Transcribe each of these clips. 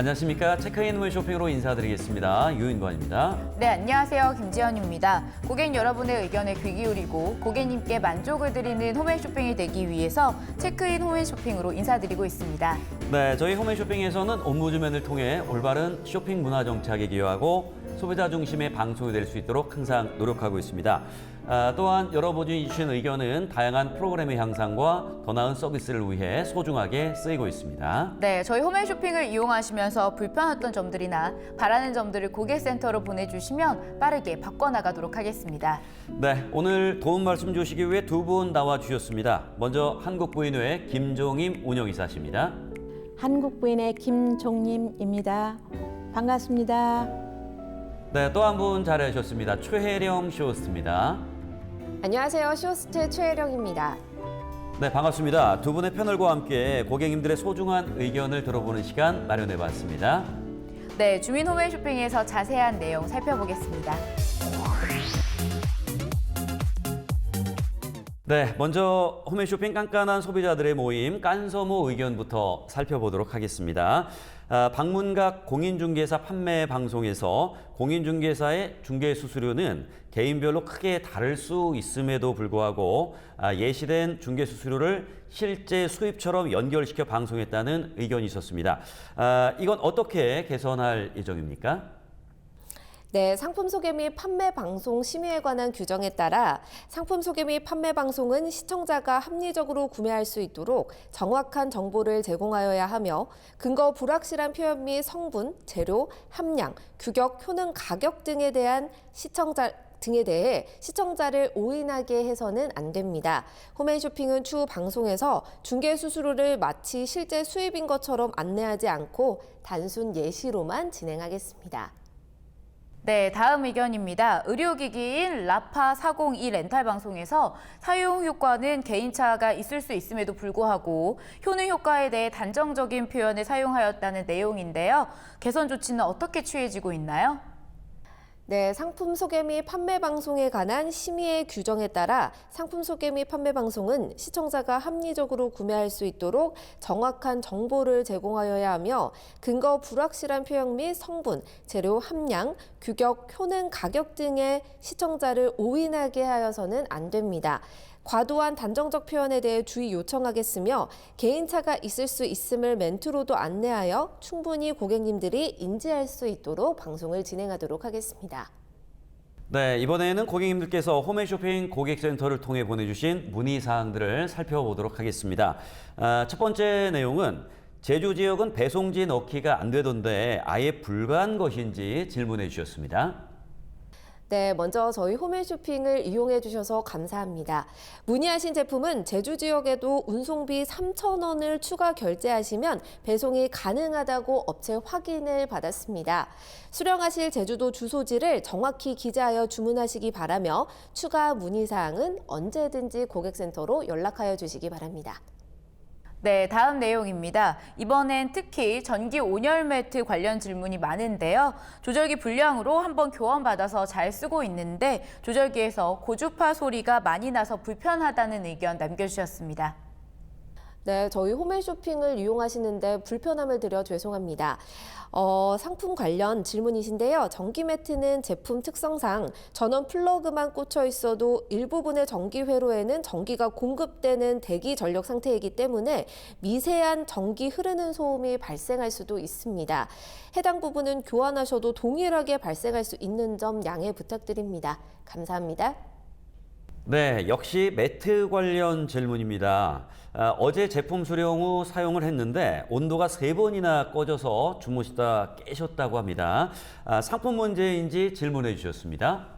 안녕하십니까. 체크인 홈쇼핑으로 인사드리겠습니다. 유인권입니다. 네, 안녕하세요. 김지연입니다. 고객 여러분의 의견에 귀 기울이고 고객님께 만족을 드리는 홈쇼핑이 되기 위해서 체크인 홈쇼핑으로 인사드리고 있습니다. 네, 저희 홈쇼핑에서는 옴부즈맨을 통해 올바른 쇼핑 문화 정착에 기여하고 소비자 중심의 방송이 될 수 있도록 항상 노력하고 있습니다. 또한 여러분이 주신 의견은 다양한 프로그램의 향상과 더 나은 서비스를 위해 소중하게 쓰이고 있습니다. 네, 저희 홈쇼핑을 이용하시면서 불편했던 점들이나 바라는 점들을 고객센터로 보내주시면 빠르게 바꿔나가도록 하겠습니다. 네, 오늘 도움 말씀 주시기 위해 두 분 나와주셨습니다. 먼저 한국부인회 김종임 운영이사십니다. 한국부인의 김종림입니다. 반갑습니다. 네, 또 한 분 자리하셨습니다. 최혜령 쇼호스트입니다. 안녕하세요. 쇼호스트 최혜령입니다. 네, 반갑습니다. 두 분의 패널과 함께 고객님들의 소중한 의견을 들어보는 시간 마련해봤습니다. 네, 주민 홈쇼핑에서 자세한 내용 살펴보겠습니다. 네, 먼저 홈쇼핑 깐깐한 소비자들의 모임 깐서모 의견부터 살펴보도록 하겠습니다. 방문각 공인중개사 판매 방송에서 공인중개사의 중개 수수료는 개인별로 크게 다를 수 있음에도 불구하고 예시된 중개 수수료를 실제 수입처럼 연결시켜 방송했다는 의견이 있었습니다. 이건 어떻게 개선할 예정입니까? 네, 상품 소개 및 판매 방송 심의에 관한 규정에 따라 상품 소개 및 판매 방송은 시청자가 합리적으로 구매할 수 있도록 정확한 정보를 제공하여야 하며 근거 불확실한 표현 및 성분, 재료, 함량, 규격, 효능, 가격 등에 대해 시청자를 오인하게 해서는 안 됩니다. 홈앤쇼핑은 추후 방송에서 중개 수수료를 마치 실제 수입인 것처럼 안내하지 않고 단순 예시로만 진행하겠습니다. 네, 다음 의견입니다. 의료기기인 라파 402 렌탈 방송에서 사용 효과는 개인차가 있을 수 있음에도 불구하고 효능 효과에 대해 단정적인 표현을 사용하였다는 내용인데요. 개선 조치는 어떻게 취해지고 있나요? 네, 상품 소개 및 판매 방송에 관한 심의의 규정에 따라 상품 소개 및 판매 방송은 시청자가 합리적으로 구매할 수 있도록 정확한 정보를 제공하여야 하며 근거 불확실한 표현 및 성분, 재료 함량, 규격, 효능, 가격 등의 시청자를 오인하게 하여서는 안 됩니다. 과도한 단정적 표현에 대해 주의 요청하겠으며 개인차가 있을 수 있음을 멘트로도 안내하여 충분히 고객님들이 인지할 수 있도록 방송을 진행하도록 하겠습니다. 네, 이번에는 고객님들께서 홈앤쇼핑 고객센터를 통해 보내주신 문의사항들을 살펴보도록 하겠습니다. 첫 번째 내용은 제주 지역은 배송지 넣기가 안 되던데 아예 불가한 것인지 질문해 주셨습니다. 네, 먼저 저희 홈앤쇼핑을 이용해 주셔서 감사합니다. 문의하신 제품은 제주 지역에도 운송비 3,000원을 추가 결제하시면 배송이 가능하다고 업체 확인을 받았습니다. 수령하실 제주도 주소지를 정확히 기재하여 주문하시기 바라며 추가 문의사항은 언제든지 고객센터로 연락하여 주시기 바랍니다. 네, 다음 내용입니다. 이번엔 특히 전기 온열 매트 관련 질문이 많은데요. 조절기 불량으로 한번 교환받아서 잘 쓰고 있는데 조절기에서 고주파 소리가 많이 나서 불편하다는 의견 남겨주셨습니다. 네, 저희 홈앤쇼핑을 이용하시는데 불편함을 드려 죄송합니다. 상품 관련 질문이신데요. 전기 매트는 제품 특성상 전원 플러그만 꽂혀 있어도 일부분의 전기 회로에는 전기가 공급되는 대기 전력 상태이기 때문에 미세한 전기 흐르는 소음이 발생할 수도 있습니다. 해당 부분은 교환하셔도 동일하게 발생할 수 있는 점 양해 부탁드립니다. 감사합니다. 네, 역시 매트 관련 질문입니다. 어제 제품 수령 후 사용을 했는데 온도가 3번이나 꺼져서 주무시다 깨셨다고 합니다. 상품 문제인지 질문해 주셨습니다.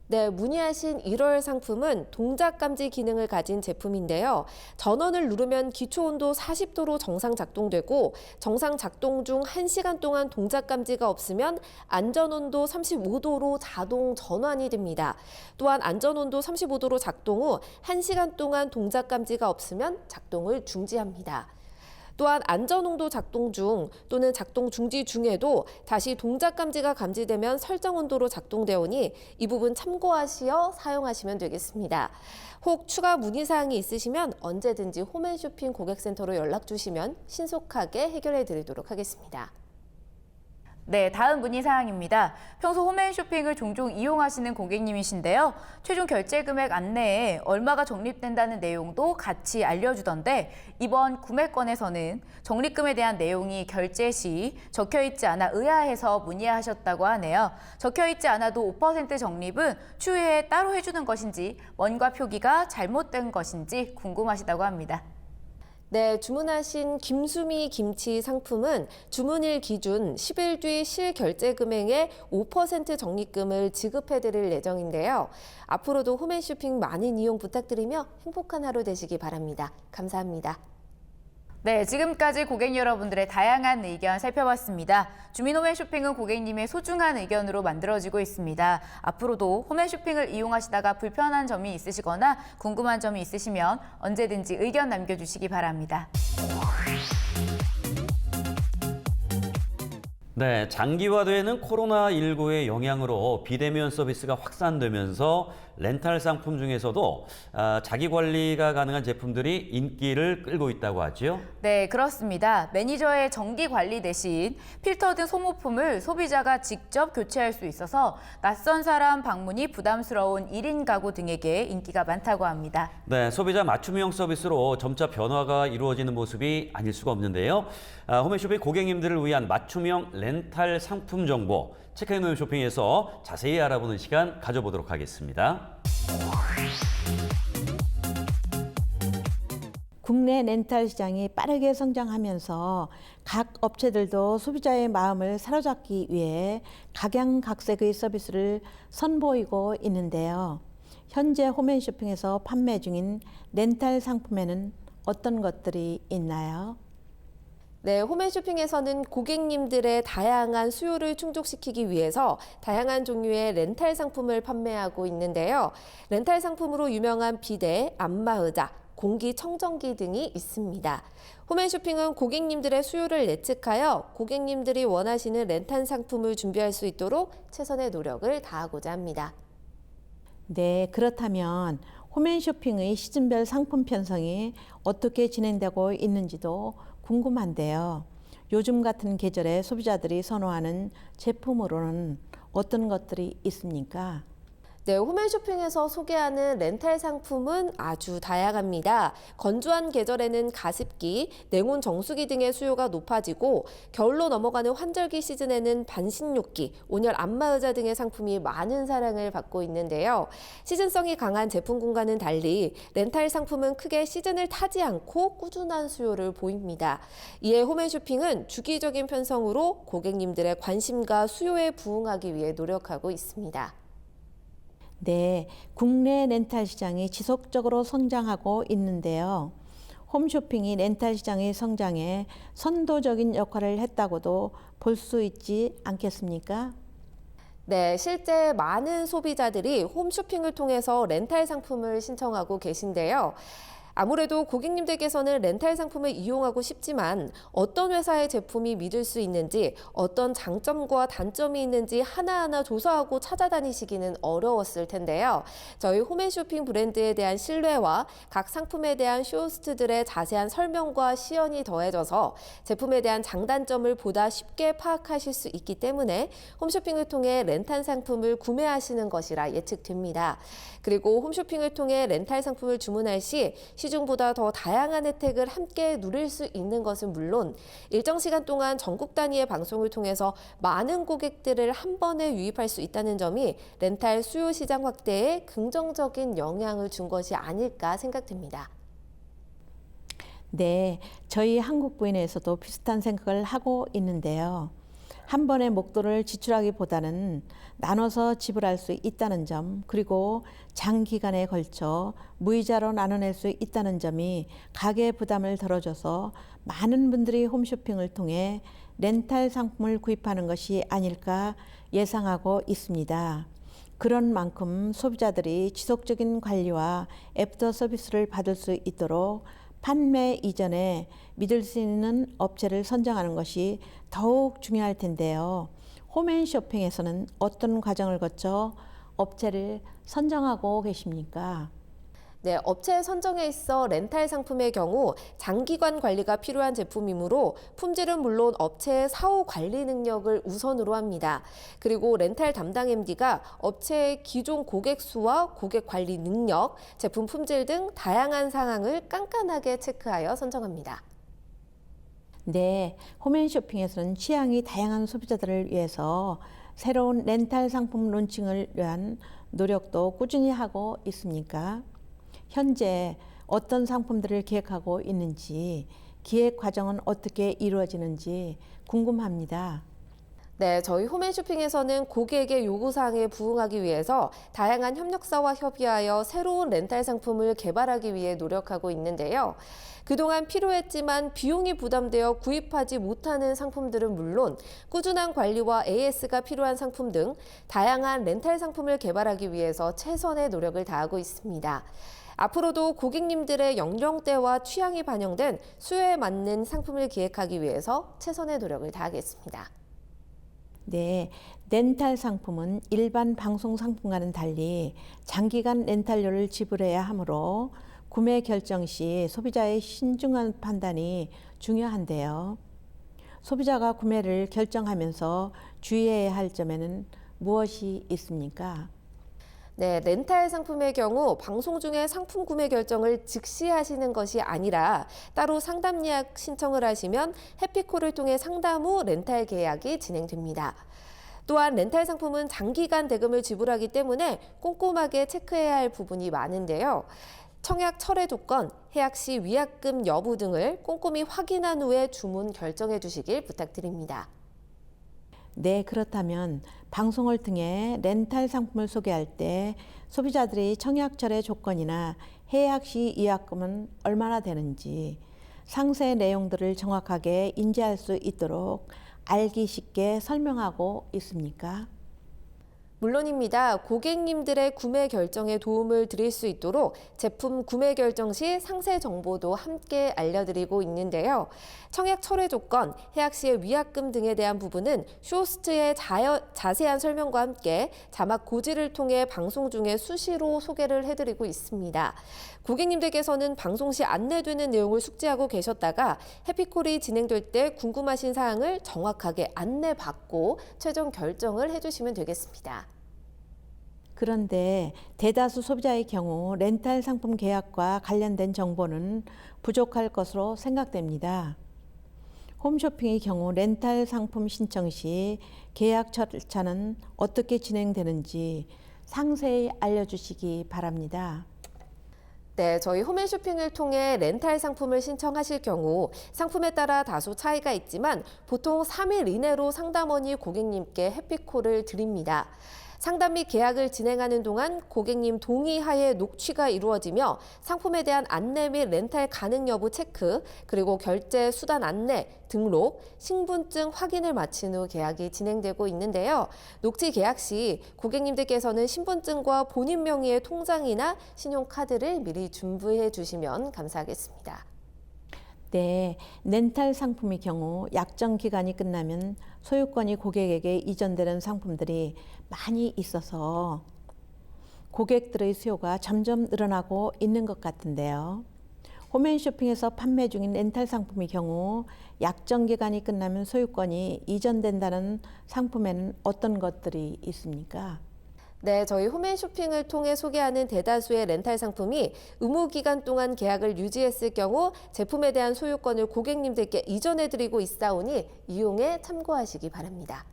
네, 문의하신 1월 상품은 동작 감지 기능을 가진 제품인데요. 전원을 누르면 기초 온도 40도로 정상 작동되고 정상 작동 중 1시간 동안 동작 감지가 없으면 안전 온도 35도로 자동 전환이 됩니다. 또한 안전 온도 35도로 작동 후 1시간 동안 동작 감지가 없으면 작동을 중지합니다. 또한 안전홍도 작동 중 또는 작동 중지 중에도 다시 동작 감지가 감지되면 설정 온도로 작동되오니 이 부분 참고하시어 사용하시면 되겠습니다. 혹 추가 문의사항이 있으시면 언제든지 홈앤쇼핑 고객센터로 연락 주시면 신속하게 해결해 드리도록 하겠습니다. 네, 다음 문의 사항입니다. 평소 홈앤쇼핑을 종종 이용하시는 고객님이신데요. 최종 결제 금액 안내에 얼마가 적립된다는 내용도 같이 알려주던데 이번 구매건에서는 적립금에 대한 내용이 결제 시 적혀있지 않아 의아해서 문의하셨다고 하네요. 적혀있지 않아도 5% 적립은 추후에 따로 해주는 것인지 원가 표기가 잘못된 것인지 궁금하시다고 합니다. 네, 주문하신 김수미 김치 상품은 주문일 기준 10일 뒤 실결제 금액의 5% 적립금을 지급해 드릴 예정인데요. 앞으로도 홈앤쇼핑 많은 이용 부탁드리며 행복한 하루 되시기 바랍니다. 감사합니다. 네, 지금까지 고객 여러분들의 다양한 의견 살펴봤습니다. 주민 홈앤쇼핑은 고객님의 소중한 의견으로 만들어지고 있습니다. 앞으로도 홈앤쇼핑을 이용하시다가 불편한 점이 있으시거나 궁금한 점이 있으시면 언제든지 의견 남겨주시기 바랍니다. 네, 장기화되는 코로나19의 영향으로 비대면 서비스가 확산되면서 렌탈 상품 중에서도 자기 관리가 가능한 제품들이 인기를 끌고 있다고 하죠. 네, 그렇습니다. 매니저의 정기 관리 대신 필터 등 소모품을 소비자가 직접 교체할 수 있어서 낯선 사람 방문이 부담스러운 1인 가구 등에게 인기가 많다고 합니다. 네, 소비자 맞춤형 서비스로 점차 변화가 이루어지는 모습이 아닐 수가 없는데요. 홈앤쇼핑 고객님들을 위한 맞춤형 렌탈 상품 정보 체크앤 쇼핑에서 자세히 알아보는 시간 가져보도록 하겠습니다. 국내 렌탈 시장이 빠르게 성장하면서 각 업체들도 소비자의 마음을 사로잡기 위해 각양각색의 서비스를 선보이고 있는데요. 현재 홈앤쇼핑에서 판매 중인 렌탈 상품에는 어떤 것들이 있나요? 네, 홈앤쇼핑에서는 고객님들의 다양한 수요를 충족시키기 위해서 다양한 종류의 렌탈 상품을 판매하고 있는데요. 렌탈 상품으로 유명한 비데, 안마의자, 공기청정기 등이 있습니다. 홈앤쇼핑은 고객님들의 수요를 예측하여 고객님들이 원하시는 렌탈 상품을 준비할 수 있도록 최선의 노력을 다하고자 합니다. 네, 그렇다면 홈앤쇼핑의 시즌별 상품 편성이 어떻게 진행되고 있는지도 궁금한데요. 요즘 같은 계절에 소비자들이 선호하는 제품으로는 어떤 것들이 있습니까? 네, 홈앤쇼핑에서 소개하는 렌탈 상품은 아주 다양합니다. 건조한 계절에는 가습기, 냉온 정수기 등의 수요가 높아지고 겨울로 넘어가는 환절기 시즌에는 반신욕기, 온열 안마의자 등의 상품이 많은 사랑을 받고 있는데요. 시즌성이 강한 제품군과는 달리 렌탈 상품은 크게 시즌을 타지 않고 꾸준한 수요를 보입니다. 이에 홈앤쇼핑은 주기적인 편성으로 고객님들의 관심과 수요에 부응하기 위해 노력하고 있습니다. 네, 국내 렌탈 시장이 지속적으로 성장하고 있는데요. 홈쇼핑이 렌탈 시장의 성장에 선도적인 역할을 했다고도 볼 수 있지 않겠습니까? 네, 실제 많은 소비자들이 홈쇼핑을 통해서 렌탈 상품을 신청하고 계신데요. 아무래도 고객님들께서는 렌탈 상품을 이용하고 싶지만 어떤 회사의 제품이 믿을 수 있는지, 어떤 장점과 단점이 있는지 하나하나 조사하고 찾아다니시기는 어려웠을 텐데요. 저희 홈앤쇼핑 브랜드에 대한 신뢰와 각 상품에 대한 쇼호스트들의 자세한 설명과 시연이 더해져서 제품에 대한 장단점을 보다 쉽게 파악하실 수 있기 때문에 홈쇼핑을 통해 렌탈 상품을 구매하시는 것이라 예측됩니다. 그리고 홈쇼핑을 통해 렌탈 상품을 주문할 시 시중보다 더 다양한 혜택을 함께 누릴 수 있는 것은 물론 일정 시간 동안 전국 단위의 방송을 통해서 많은 고객들을 한 번에 유입할 수 있다는 점이 렌탈 수요 시장 확대에 긍정적인 영향을 준 것이 아닐까 생각됩니다. 네, 저희 한국 부인에서도 비슷한 생각을 하고 있는데요. 한 번에 목돈을 지출하기보다는 나눠서 지불할 수 있다는 점, 그리고 장기간에 걸쳐 무이자로 나눠낼 수 있다는 점이 가계 부담을 덜어줘서 많은 분들이 홈쇼핑을 통해 렌탈 상품을 구입하는 것이 아닐까 예상하고 있습니다. 그런 만큼 소비자들이 지속적인 관리와 애프터 서비스를 받을 수 있도록 판매 이전에 믿을 수 있는 업체를 선정하는 것이 더욱 중요할 텐데요. 홈앤쇼핑에서는 어떤 과정을 거쳐 업체를 선정하고 계십니까? 네, 업체 선정에 있어 렌탈 상품의 경우 장기간 관리가 필요한 제품이므로 품질은 물론 업체의 사후 관리 능력을 우선으로 합니다. 그리고 렌탈 담당 MD가 업체의 기존 고객 수와 고객 관리 능력, 제품 품질 등 다양한 사항을 깐깐하게 체크하여 선정합니다. 네, 홈앤쇼핑에서는 취향이 다양한 소비자들을 위해서 새로운 렌탈 상품 론칭을 위한 노력도 꾸준히 하고 있습니까? 현재 어떤 상품들을 기획하고 있는지, 기획 과정은 어떻게 이루어지는지 궁금합니다. 네, 저희 홈앤쇼핑에서는 고객의 요구사항에 부응하기 위해서 다양한 협력사와 협의하여 새로운 렌탈 상품을 개발하기 위해 노력하고 있는데요. 그동안 필요했지만 비용이 부담되어 구입하지 못하는 상품들은 물론 꾸준한 관리와 AS가 필요한 상품 등 다양한 렌탈 상품을 개발하기 위해서 최선의 노력을 다하고 있습니다. 앞으로도 고객님들의 연령대와 취향이 반영된 수요에 맞는 상품을 기획하기 위해서 최선의 노력을 다하겠습니다. 네, 렌탈 상품은 일반 방송 상품과는 달리 장기간 렌탈료를 지불해야 하므로 구매 결정 시 소비자의 신중한 판단이 중요한데요. 소비자가 구매를 결정하면서 주의해야 할 점에는 무엇이 있습니까? 네, 렌탈 상품의 경우 방송 중에 상품 구매 결정을 즉시 하시는 것이 아니라 따로 상담 예약 신청을 하시면 해피콜을 통해 상담 후 렌탈 계약이 진행됩니다. 또한 렌탈 상품은 장기간 대금을 지불하기 때문에 꼼꼼하게 체크해야 할 부분이 많은데요. 청약 철회 조건, 해약 시 위약금 여부 등을 꼼꼼히 확인한 후에 주문 결정해 주시길 부탁드립니다. 네, 그렇다면 방송을 통해 렌탈 상품을 소개할 때 소비자들이 청약철의 조건이나 해약 시 위약금은 얼마나 되는지 상세 내용들을 정확하게 인지할 수 있도록 알기 쉽게 설명하고 있습니까? 물론입니다. 고객님들의 구매 결정에 도움을 드릴 수 있도록 제품 구매 결정 시 상세 정보도 함께 알려드리고 있는데요. 청약 철회 조건, 해약 시의 위약금 등에 대한 부분은 쇼호스트의 자세한 설명과 함께 자막 고지를 통해 방송 중에 수시로 소개를 해드리고 있습니다. 고객님들께서는 방송 시 안내되는 내용을 숙지하고 계셨다가 해피콜이 진행될 때 궁금하신 사항을 정확하게 안내받고 최종 결정을 해주시면 되겠습니다. 그런데 대다수 소비자의 경우 렌탈 상품 계약과 관련된 정보는 부족할 것으로 생각됩니다. 홈쇼핑의 경우 렌탈 상품 신청 시 계약 절차는 어떻게 진행되는지 상세히 알려주시기 바랍니다. 네, 저희 홈앤쇼핑을 통해 렌탈 상품을 신청하실 경우 상품에 따라 다소 차이가 있지만 보통 3일 이내로 상담원이 고객님께 해피콜을 드립니다. 상담 및 계약을 진행하는 동안 고객님 동의하에 녹취가 이루어지며 상품에 대한 안내 및 렌탈 가능 여부 체크, 그리고 결제 수단 안내, 등록, 신분증 확인을 마친 후 계약이 진행되고 있는데요. 녹취 계약 시 고객님들께서는 신분증과 본인 명의의 통장이나 신용카드를 미리 준비해 주시면 감사하겠습니다. 네, 렌탈 상품의 경우 약정 기간이 끝나면 소유권이 고객에게 이전되는 상품들이 많이 있어서 고객들의 수요가 점점 늘어나고 있는 것 같은데요. 홈앤쇼핑에서 판매 중인 렌탈 상품의 경우 약정 기간이 끝나면 소유권이 이전된다는 상품에는 어떤 것들이 있습니까? 네, 저희 홈앤쇼핑을 통해 소개하는 대다수의 렌탈 상품이 의무 기간 동안 계약을 유지했을 경우 제품에 대한 소유권을 고객님들께 이전해드리고 있사오니 이용에 참고하시기 바랍니다.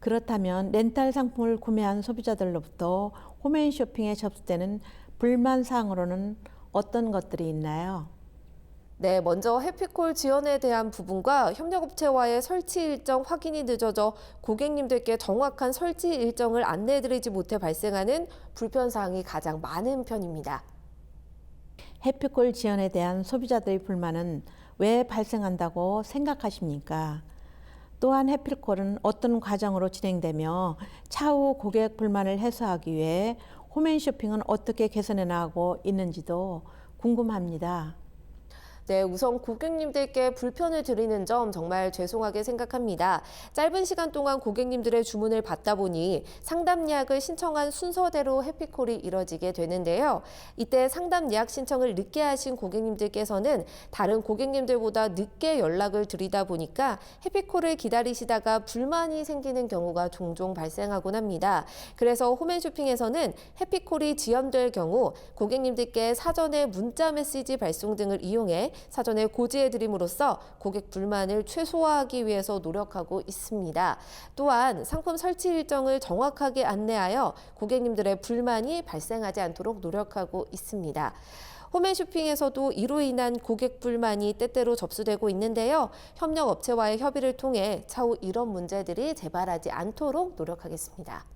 그렇다면 렌탈 상품을 구매한 소비자들로부터 홈앤쇼핑에 접수되는 불만 사항으로는 어떤 것들이 있나요? 네, 먼저 해피콜 지연에 대한 부분과 협력업체와의 설치 일정 확인이 늦어져 고객님들께 정확한 설치 일정을 안내해드리지 못해 발생하는 불편사항이 가장 많은 편입니다. 해피콜 지연에 대한 소비자들의 불만은 왜 발생한다고 생각하십니까? 또한 해피콜은 어떤 과정으로 진행되며 차후 고객 불만을 해소하기 위해 홈앤쇼핑은 어떻게 개선해 나가고 있는지도 궁금합니다. 네, 우선 고객님들께 불편을 드리는 점 정말 죄송하게 생각합니다. 짧은 시간 동안 고객님들의 주문을 받다 보니 상담 예약을 신청한 순서대로 해피콜이 이뤄지게 되는데요. 이때 상담 예약 신청을 늦게 하신 고객님들께서는 다른 고객님들보다 늦게 연락을 드리다 보니까 해피콜을 기다리시다가 불만이 생기는 경우가 종종 발생하곤 합니다. 그래서 홈앤쇼핑에서는 해피콜이 지연될 경우 고객님들께 사전에 문자 메시지 발송 등을 이용해 사전에 고지해드림으로써 고객 불만을 최소화하기 위해서 노력하고 있습니다. 또한 상품 설치 일정을 정확하게 안내하여 고객님들의 불만이 발생하지 않도록 노력하고 있습니다. 홈앤쇼핑에서도 이로 인한 고객 불만이 때때로 접수되고 있는데요. 협력업체와의 협의를 통해 차후 이런 문제들이 재발하지 않도록 노력하겠습니다.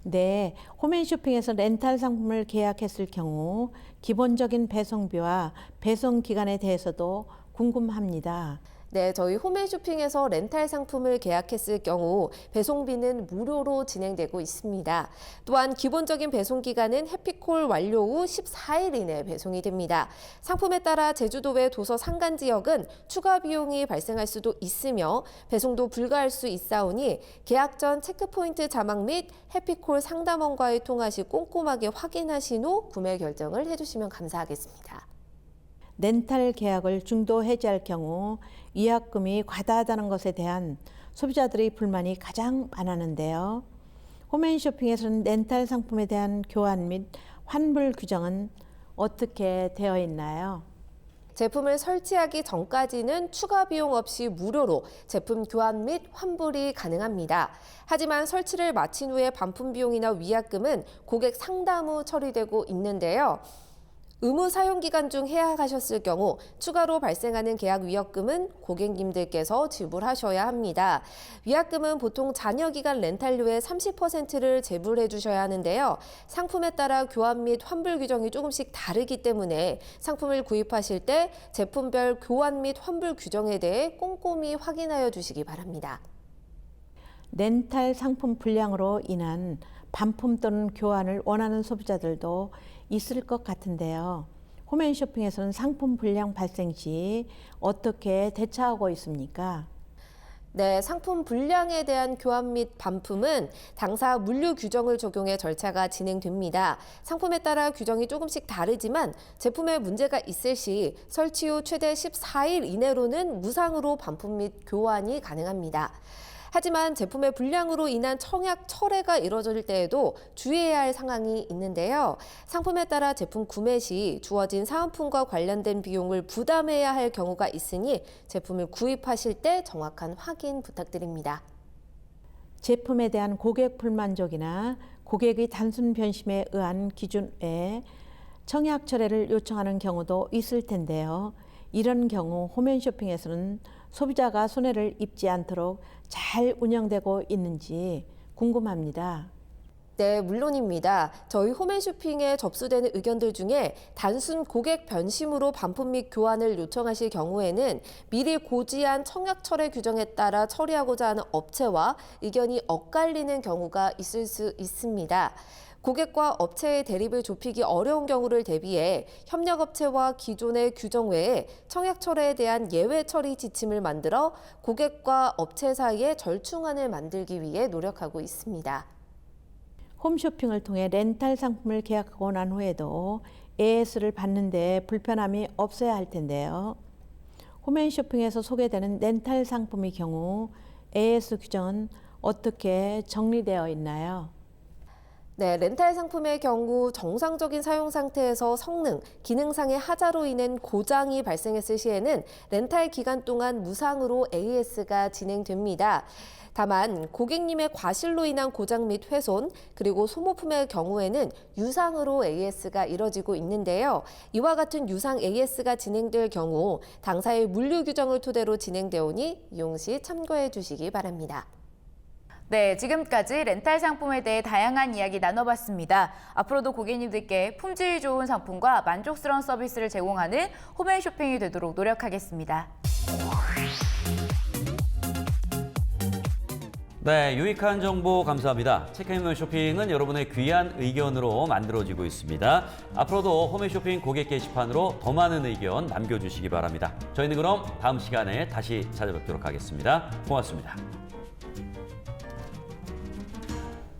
네, 홈앤쇼핑에서 렌탈 상품을 계약했을 경우 기본적인 배송비와 배송 기간에 대해서도 궁금합니다. 네, 저희 홈앤쇼핑에서 렌탈 상품을 계약했을 경우 배송비는 무료로 진행되고 있습니다. 또한 기본적인 배송 기간은 해피콜 완료 후 14일 이내 배송이 됩니다. 상품에 따라 제주도 외 도서 산간 지역은 추가 비용이 발생할 수도 있으며 배송도 불가할 수 있사오니 계약 전 체크포인트 자막 및 해피콜 상담원과의 통화 시 꼼꼼하게 확인하신 후 구매 결정을 해주시면 감사하겠습니다. 렌탈 계약을 중도 해지할 경우 위약금이 과다하다는 것에 대한 소비자들의 불만이 가장 많았는데요. 홈앤쇼핑에서는 렌탈 상품에 대한 교환 및 환불 규정은 어떻게 되어 있나요? 제품을 설치하기 전까지는 추가 비용 없이 무료로 제품 교환 및 환불이 가능합니다. 하지만 설치를 마친 후에 반품 비용이나 위약금은 고객 상담 후 처리되고 있는데요. 의무 사용 기간 중 해약하셨을 경우 추가로 발생하는 계약 위약금은 고객님들께서 지불하셔야 합니다. 위약금은 보통 잔여 기간 렌탈료의 30%를 제불해 주셔야 하는데요. 상품에 따라 교환 및 환불 규정이 조금씩 다르기 때문에 상품을 구입하실 때 제품별 교환 및 환불 규정에 대해 꼼꼼히 확인하여 주시기 바랍니다. 렌탈 상품 불량으로 인한 반품 또는 교환을 원하는 소비자들도 있을 것 같은데요. 홈앤쇼핑에서는 상품 불량 발생 시 어떻게 대처하고 있습니까? 네, 상품 불량에 대한 교환 및 반품은 당사 물류 규정을 적용해 절차가 진행됩니다. 상품에 따라 규정이 조금씩 다르지만 제품에 문제가 있을 시 설치 후 최대 14일 이내로는 무상으로 반품 및 교환이 가능합니다. 하지만 제품의 불량으로 인한 청약 철회가 이뤄질 때에도 주의해야 할 상황이 있는데요. 상품에 따라 제품 구매 시 주어진 사은품과 관련된 비용을 부담해야 할 경우가 있으니 제품을 구입하실 때 정확한 확인 부탁드립니다. 제품에 대한 고객 불만족이나 고객의 단순 변심에 의한 기준 외에 청약 철회를 요청하는 경우도 있을 텐데요. 이런 경우 홈앤쇼핑에서는 소비자가 손해를 입지 않도록 잘 운영되고 있는지 궁금합니다. 네, 물론입니다. 저희 홈앤쇼핑에 접수되는 의견들 중에 단순 고객 변심으로 반품 및 교환을 요청하실 경우에는 미리 고지한 청약 철회 규정에 따라 처리하고자 하는 업체와 의견이 엇갈리는 경우가 있을 수 있습니다. 고객과 업체의 대립을 좁히기 어려운 경우를 대비해 협력업체와 기존의 규정 외에 청약 철회에 대한 예외 처리 지침을 만들어 고객과 업체 사이에 절충안을 만들기 위해 노력하고 있습니다. 홈쇼핑을 통해 렌탈 상품을 계약하고 난 후에도 AS를 받는 데 불편함이 없어야 할 텐데요. 홈앤쇼핑에서 소개되는 렌탈 상품의 경우 AS 규정은 어떻게 정리되어 있나요? 네, 렌탈 상품의 경우 정상적인 사용 상태에서 성능, 기능상의 하자로 인한 고장이 발생했을 시에는 렌탈 기간 동안 무상으로 AS가 진행됩니다. 다만 고객님의 과실로 인한 고장 및 훼손, 그리고 소모품의 경우에는 유상으로 AS가 이뤄지고 있는데요. 이와 같은 유상 AS가 진행될 경우 당사의 물류 규정을 토대로 진행되오니 이용 시 참고해 주시기 바랍니다. 네, 지금까지 렌탈 상품에 대해 다양한 이야기 나눠봤습니다. 앞으로도 고객님들께 품질 좋은 상품과 만족스러운 서비스를 제공하는 홈앤쇼핑이 되도록 노력하겠습니다. 네, 유익한 정보 감사합니다. 체크인몰 쇼핑은 여러분의 귀한 의견으로 만들어지고 있습니다. 앞으로도 홈앤쇼핑 고객 게시판으로 더 많은 의견 남겨주시기 바랍니다. 저희는 그럼 다음 시간에 다시 찾아뵙도록 하겠습니다. 고맙습니다.